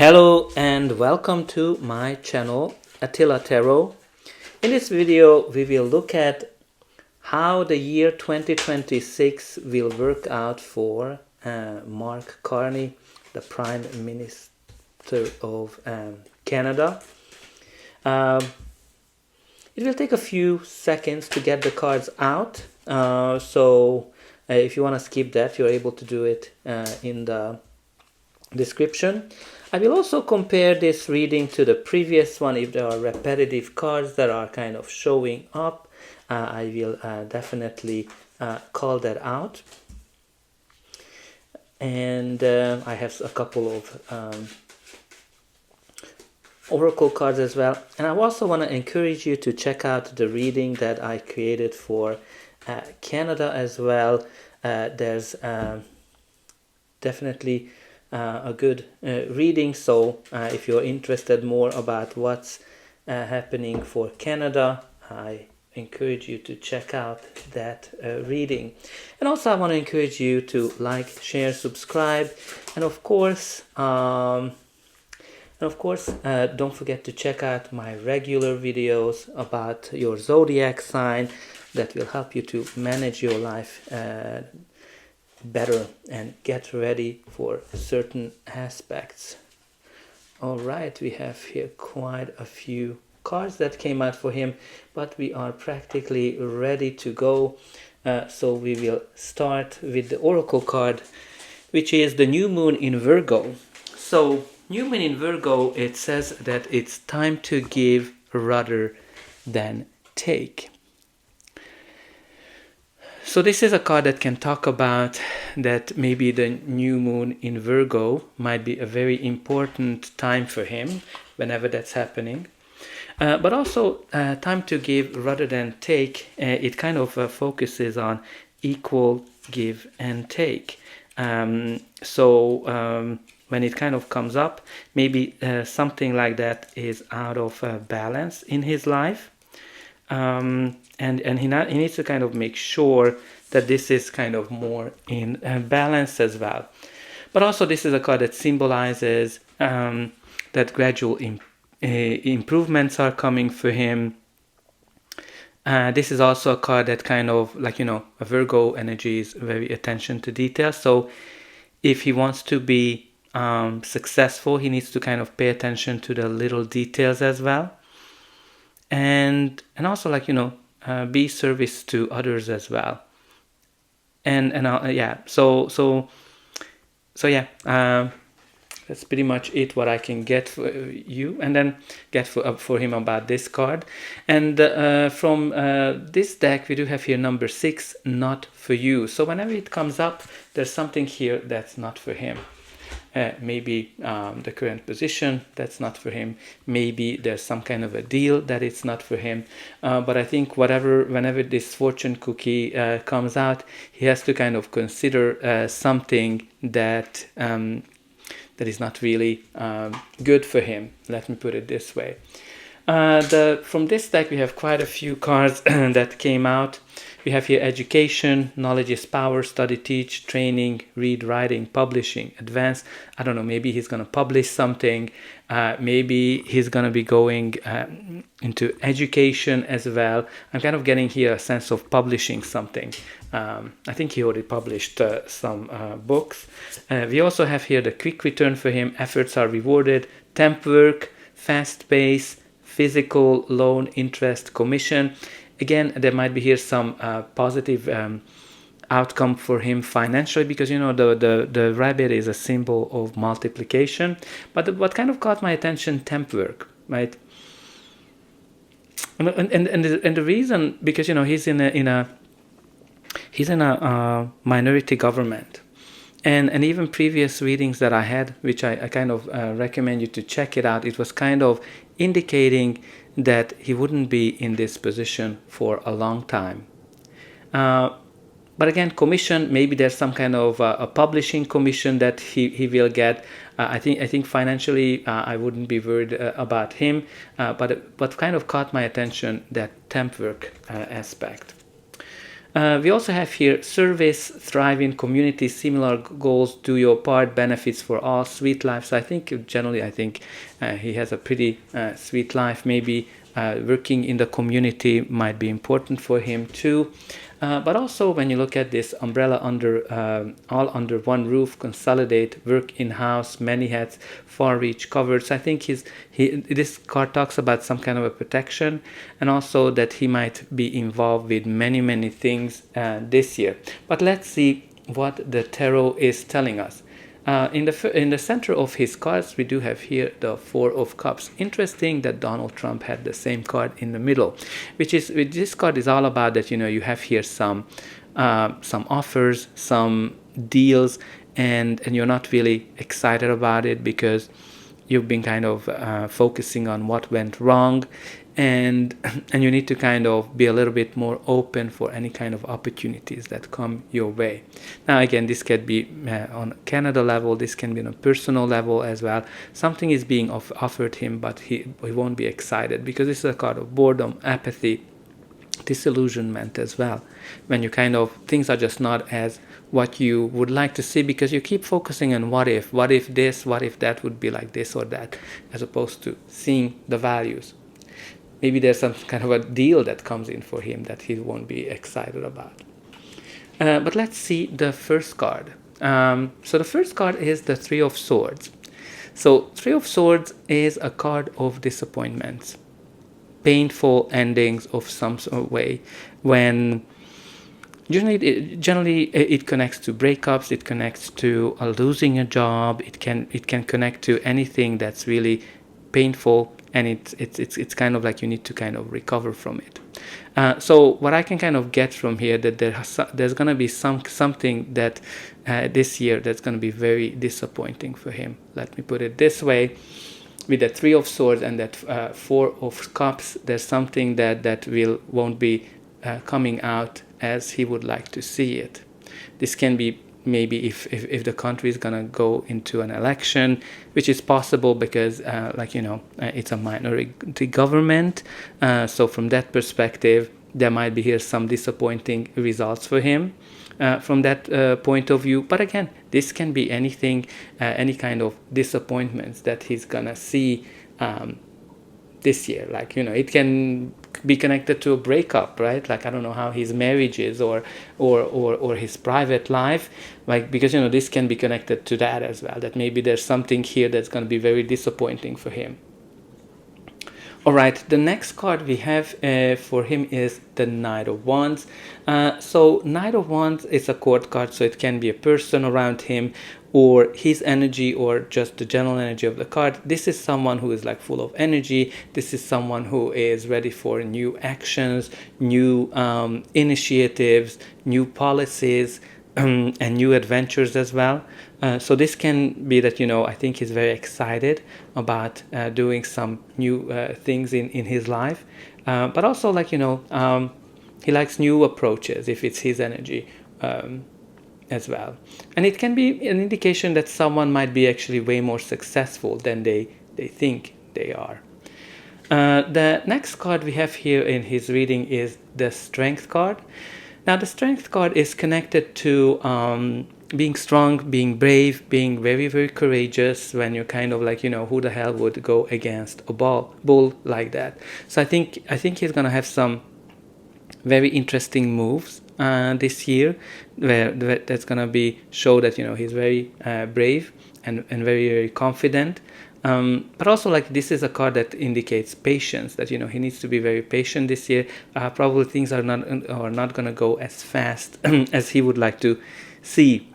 Hello and welcome to my channel Attila Tarot. In this video we will look at how the year 2026 will work out for Mark Carney, the Prime Minister of Canada. It will take a few seconds to get the cards out, so if you want to skip that, you're able to do it in the description. I will also compare this reading to the previous one. If there are repetitive cards that are kind of showing up, I will definitely call that out. And I have a couple of oracle cards as well. And I also want to encourage you to check out the reading that I created for Canada as well. There's definitely a good reading, so if you're interested more about what's happening for Canada, I encourage you to check out that reading. And also I want to encourage you to like, share, subscribe, and of course don't forget to check out my regular videos about your zodiac sign that will help you to manage your life better and get ready for certain aspects. All right, we have here quite a few cards that came out for him, but we are practically ready to go. So we will start with the oracle card, which is the new moon in Virgo. So new moon in Virgo, it says that it's time to give rather than take. So this is a card that can talk about that maybe the new moon in Virgo might be a very important time for him whenever that's happening. But also time to give rather than take. It kind of focuses on equal give and take. So when it kind of comes up, maybe something like that is out of balance in his life. And he needs to kind of make sure that this is kind of more in balance as well. But also this is a card that symbolizes that gradual improvements are coming for him. This is also a card that kind of a Virgo energy is very attention to detail. So if he wants to be successful, he needs to kind of pay attention to the little details as well. And also be service to others as well. And that's pretty much it what I can get for you, and then get for him about this card. And from this deck we do have here number 6, not for you. So whenever it comes up, there's something here that's not for him. Maybe the current position, that's not for him. Maybe there's some kind of a deal that it's not for him. But I think whenever this fortune cookie comes out, he has to kind of consider something that is not really good for him. Let me put it this way. From this deck we have quite a few cards that came out. We have here education, knowledge is power, study, teach, training, read, writing, publishing, advance. I don't know, maybe he's going to publish something. Maybe he's going to be going into education as well. I'm kind of getting here a sense of publishing something. I think he already published some books. We also have here the quick return for him. Efforts are rewarded. Temp work, fast pace, physical, loan, interest, commission. Again, there might be here some positive outcome for him financially, because the rabbit is a symbol of multiplication. But what kind of caught my attention, temp work, right? And the reason, because he's in a minority government. And even previous readings that I had, which I kind of recommend you to check it out, it was kind of indicating that he wouldn't be in this position for a long time. But again, commission, maybe there's some kind of a publishing commission that he will get. I think financially I wouldn't be worried about him. But what kind of caught my attention, that temp work aspect. We also have here service, thrive in community, similar goals, do your part, benefits for all, sweet life. So I think generally, I think he has a pretty sweet life. Maybe working in the community might be important for him too. But also when you look at this umbrella under all under one roof, consolidate, work in-house, many hats, far reach covered. So I think this card talks about some kind of a protection, and also that he might be involved with many things this year. But let's see what the tarot is telling us. In the center of his cards, we do have here the Four of Cups. Interesting that Donald Trump had the same card in the middle, which this card is all about that, you have here some offers, some deals, and you're not really excited about it because you've been kind of focusing on what went wrong, and you need to kind of be a little bit more open for any kind of opportunities that come your way. Now again, this can be on Canada level, this can be on a personal level as well. Something is being offered him, but he won't be excited because this is a card of boredom, apathy, disillusionment as well, when you kind of things are just not as what you would like to see because you keep focusing on what if this, what if that would be like this or that, as opposed to seeing the values. Maybe there's some kind of a deal that comes in for him that he won't be excited about. But let's see the first card. So the first card is the Three of Swords. So Three of Swords is a card of disappointments, painful endings of some sort of way. When generally it connects to breakups, it connects to losing a job. It can connect to anything that's really painful, and it's kind of like you need to kind of recover from it. So what I can kind of get from here, that there's going to be something that this year that's going to be very disappointing for him. Let me put it this way. With the Three of Swords and that Four of Cups, there's something that won't be coming out as he would like to see it. This can be maybe if the country is going to go into an election, which is possible because it's a minority government, so from that perspective there might be here some disappointing results for him from that point of view. But again, this can be anything, any kind of disappointments that he's gonna see this year. It can be connected to a breakup, right? Like, I don't know how his marriage is or his private life, because this can be connected to that as well, that maybe there's something here that's going to be very disappointing for him. All right, the next card we have for him is the Knight of Wands. So Knight of Wands is a court card, so it can be a person around him or his energy or just the general energy of the card. This is someone who is like full of energy. This is someone who is ready for new actions, new initiatives, new policies, and new adventures as well. So this can be that, I think he's very excited about doing some new things in his life. But also, he likes new approaches if it's his energy as well. And it can be an indication that someone might be actually way more successful than they think they are. The next card we have here in his reading is the Strength card. Now, the Strength card is connected to being strong, being brave, being very, very courageous when you're kind of who the hell would go against a bull like that. So I think he's going to have some very interesting moves this year where that's going to be show that, he's very brave and very, very confident. But also, this is a card that indicates patience, that, he needs to be very patient this year. Probably things are not going to go as fast as he would like to see.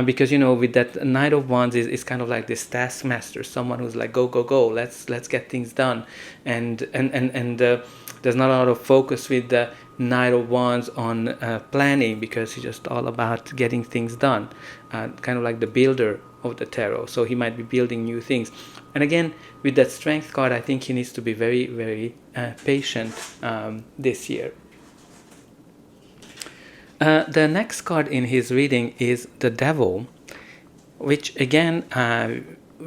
Because, with that Knight of Wands is kind of like this taskmaster, someone who's like, go, let's get things done. And there's not a lot of focus with the Knight of Wands on planning, because he's just all about getting things done. Kind of like the builder of the tarot. So he might be building new things. And again, with that Strength card, I think he needs to be very, very patient this year. The next card in his reading is the Devil, which again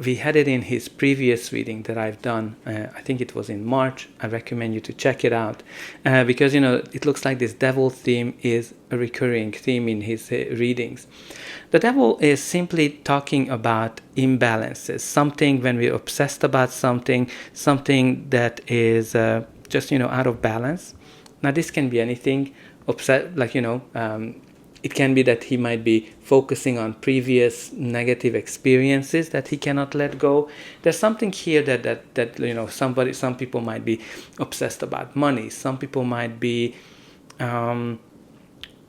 we had it in his previous reading that I've done. I think it was in March. I recommend you to check it out because, it looks like this devil theme is a recurring theme in his readings. The devil is simply talking about imbalances, something when we're obsessed about something that is just, out of balance. Now, this can be anything, it can be that he might be focusing on previous negative experiences that he cannot let go. There's something here that some people might be obsessed about money. Some people might be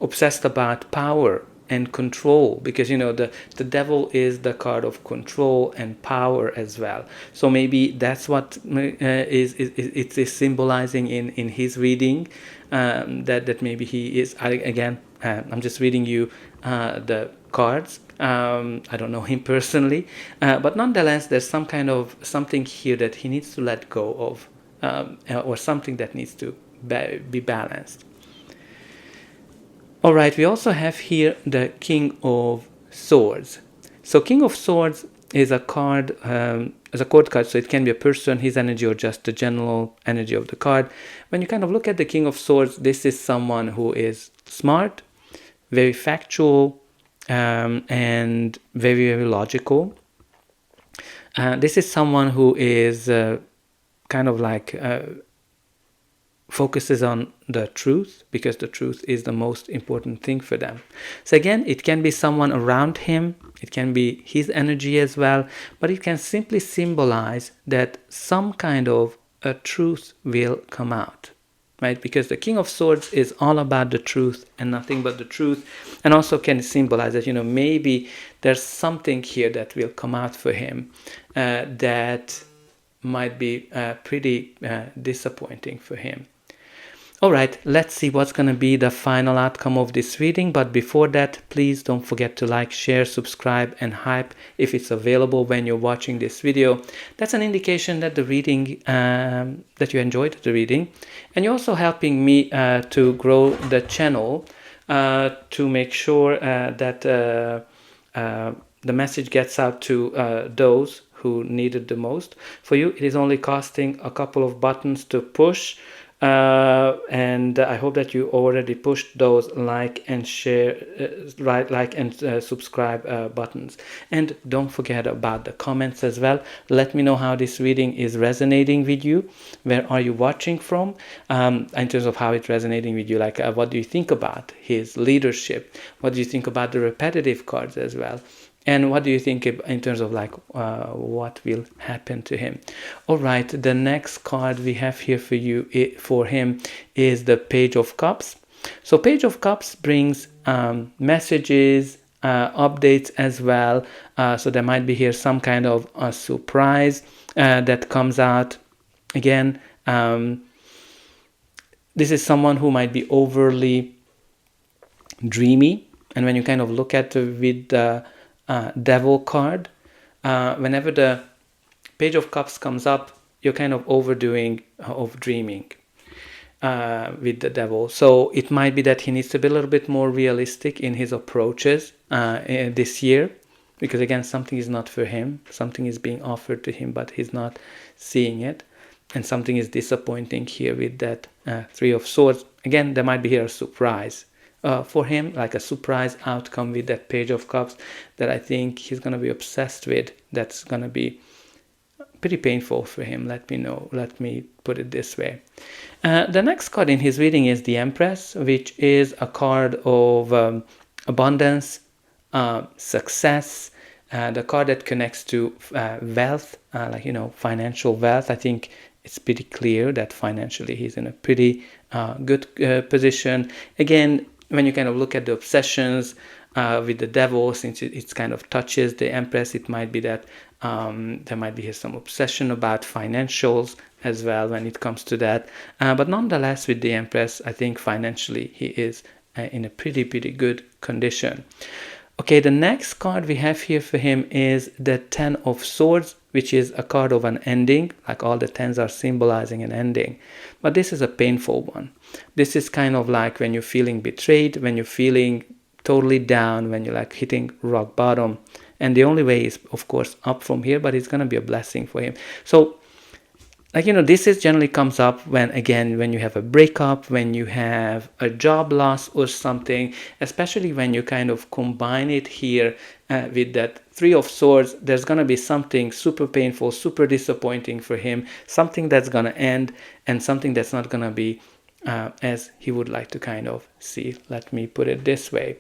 obsessed about power and control, because the devil is the card of control and power as well. So maybe that's what it is symbolizing in his reading, that maybe he is, I'm just reading you the cards. I don't know him personally, but nonetheless there's something here that he needs to let go of, or something that needs to be balanced. All right, we also have here the King of Swords. So King of Swords is a card, as a court card, so it can be a person, his energy, or just the general energy of the card. When you kind of look at the King of Swords, this is someone who is smart, very factual, and very, very logical. This is someone who is focuses on the truth, because the truth is the most important thing for them. So again, it can be someone around him, it can be his energy as well, but it can simply symbolize that some kind of a truth will come out, right? Because the King of Swords is all about the truth and nothing but the truth, and also can symbolize that, maybe there's something here that will come out for him that might be pretty disappointing for him. All right, let's see what's going to be the final outcome of this reading. But before that, please don't forget to like, share, subscribe, and hype if it's available when you're watching this video. That's an indication that the reading, that you enjoyed the reading. And you're also helping me to grow the channel, to make sure that the message gets out to those who need it the most. For you, it is only costing a couple of buttons to push. And I hope that you already pushed those like and share, subscribe buttons. And don't forget about the comments as well. Let me know how this reading is resonating with you. Where are you watching from? In terms of how it's resonating with you, what do you think about his leadership? What do you think about the repetitive cards as well? And what do you think in terms of what will happen to him? All right, the next card we have here for him is the Page of Cups. So Page of Cups brings messages, updates as well. So there might be here some kind of a surprise that comes out. Again, this is someone who might be overly dreamy. And when you kind of look at with the Devil card, whenever the Page of Cups comes up, you're kind of overdoing of dreaming with the Devil. So it might be that he needs to be a little bit more realistic in his approaches this year, because again, something is not for him, something is being offered to him, but he's not seeing it, and something is disappointing here with that Three of Swords. Again, there might be here a surprise for him, like a surprise outcome with that Page of Cups that I think he's going to be obsessed with. That's going to be pretty painful for him. Let me put it this way. The next card in his reading is the Empress, which is a card of abundance, success, the card that connects to wealth, financial wealth. I think it's pretty clear that financially he's in a pretty good position. Again, when you kind of look at the obsessions with the Devil, since it kind of touches the Empress, it might be that there might be some obsession about financials as well when it comes to that. But nonetheless, with the Empress, I think financially he is in a pretty good condition. Okay, the next card we have here for him is the Ten of Swords, which is a card of an ending. Like all the tens are symbolizing an ending. But this is a painful one. This is kind of like when you're feeling betrayed, when you're feeling totally down, when you're hitting rock bottom. And the only way is, of course, up from here, but it's going to be a blessing for him. So, like, this is generally comes up when you have a breakup, when you have a job loss or something, especially when you kind of combine it here with that Three of Swords. There's going to be something super painful, super disappointing for him, something that's going to end, and something that's not going to be as he would like to kind of see. Let me put it this way.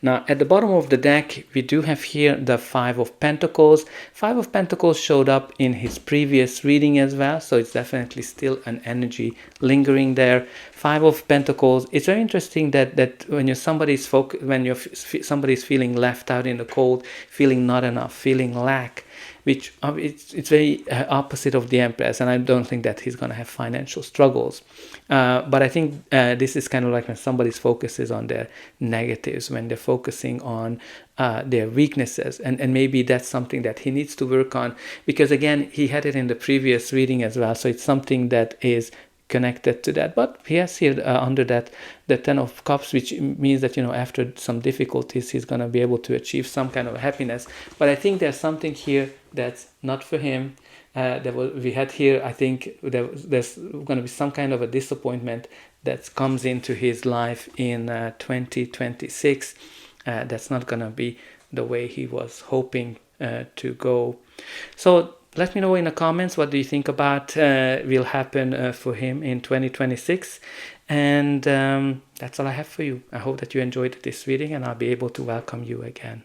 Now, at the bottom of the deck, we do have here the Five of Pentacles. Five of Pentacles showed up in his previous reading as well, so it's definitely still an energy lingering there. Five of Pentacles. It's very interesting that when somebody's feeling left out in the cold, feeling not enough, feeling lack, which it's very opposite of the Empress, and I don't think that he's going to have financial struggles. But I think this is kind of like when somebody's focus is on their negatives, when they're focusing on their weaknesses, and maybe that's something that he needs to work on, because again, he had it in the previous reading as well, so it's something that is connected to that. But he has here under that the Ten of Cups, which means that after some difficulties he's going to be able to achieve some kind of happiness. But I think there's something here that's not for him. We had here, I think there's going to be some kind of a disappointment that comes into his life in 2026. That's not going to be the way he was hoping to go. So let me know in the comments, what do you think about will happen for him in 2026. And that's all I have for you. I hope that you enjoyed this reading, and I'll be able to welcome you again.